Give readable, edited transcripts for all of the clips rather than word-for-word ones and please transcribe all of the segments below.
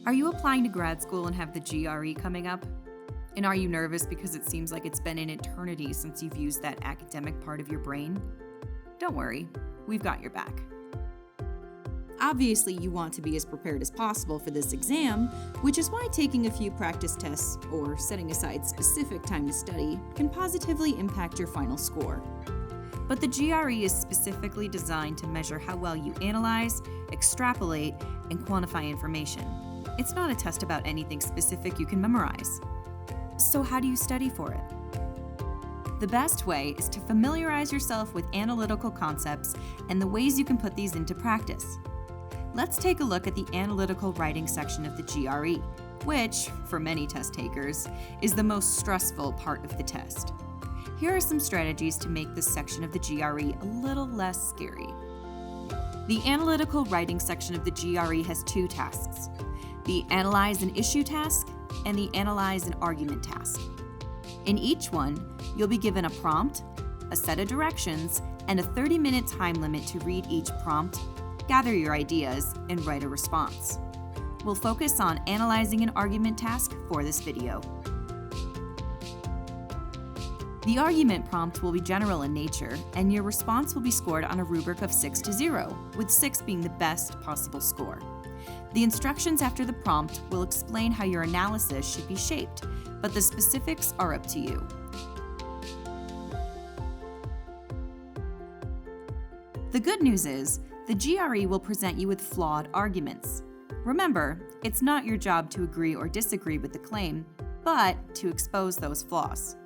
Are you applying to grad school and have the GRE coming up? And are you nervous because it seems like it's been an eternity since you've used that academic part of your brain? Don't worry, we've got your back. Obviously, you want to be as prepared as possible for this exam, which is why taking a few practice tests or setting aside specific time to study can positively impact your final score. But the GRE is specifically designed to measure how well you analyze, extrapolate, and quantify information. It's not a test about anything specific you can memorize. So how do you study for it? The best way is to familiarize yourself with analytical concepts and the ways you can put these into practice. Let's take a look at the Analytical Writing section of the GRE, which, for many test takers, is the most stressful part of the test. Here are some strategies to make this section of the GRE a little less scary. The Analytical Writing section of the GRE has two tasks: the Analyze an Issue task and the Analyze an Argument task. In each one, you'll be given a prompt, a set of directions, and a 30-minute time limit to read each prompt, gather your ideas, and write a response. We'll focus on analyzing an argument task for this video. The argument prompt will be general in nature, and your response will be scored on a rubric of 6 to 0, with 6 being the best possible score. The instructions after the prompt will explain how your analysis should be shaped, but the specifics are up to you. The good news is, the GRE will present you with flawed arguments. Remember, it's not your job to agree or disagree with the claim, but to expose those flaws.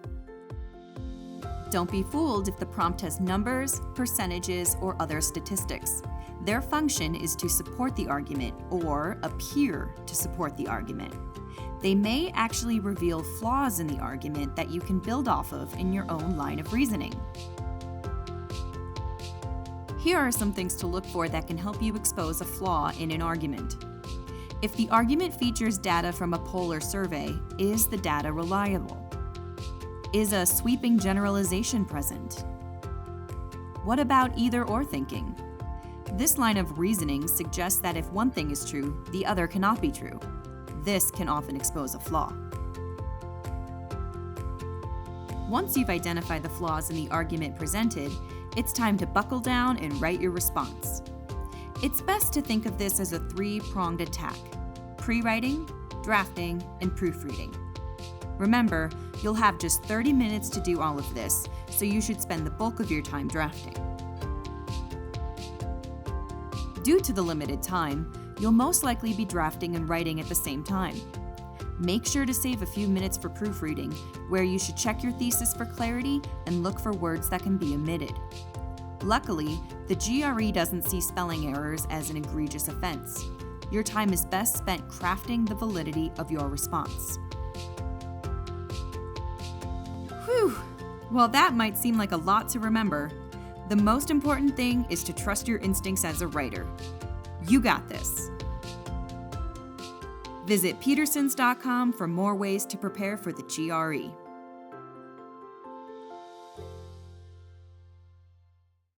Don't be fooled if the prompt has numbers, percentages, or other statistics. Their function is to support the argument or appear to support the argument. They may actually reveal flaws in the argument that you can build off of in your own line of reasoning. Here are some things to look for that can help you expose a flaw in an argument. If the argument features data from a poll or survey, is the data reliable? Is a sweeping generalization present? What about either-or thinking? This line of reasoning suggests that if one thing is true, the other cannot be true. This can often expose a flaw. Once you've identified the flaws in the argument presented, it's time to buckle down and write your response. It's best to think of this as a three-pronged attack: pre-writing, drafting, and proofreading. Remember, you'll have just 30 minutes to do all of this, so you should spend the bulk of your time drafting. Due to the limited time, you'll most likely be drafting and writing at the same time. Make sure to save a few minutes for proofreading, where you should check your thesis for clarity and look for words that can be omitted. Luckily, the GRE doesn't see spelling errors as an egregious offense. Your time is best spent crafting the validity of your response. Whew! While that might seem like a lot to remember, the most important thing is to trust your instincts as a writer. You got this. Visit petersons.com for more ways to prepare for the GRE.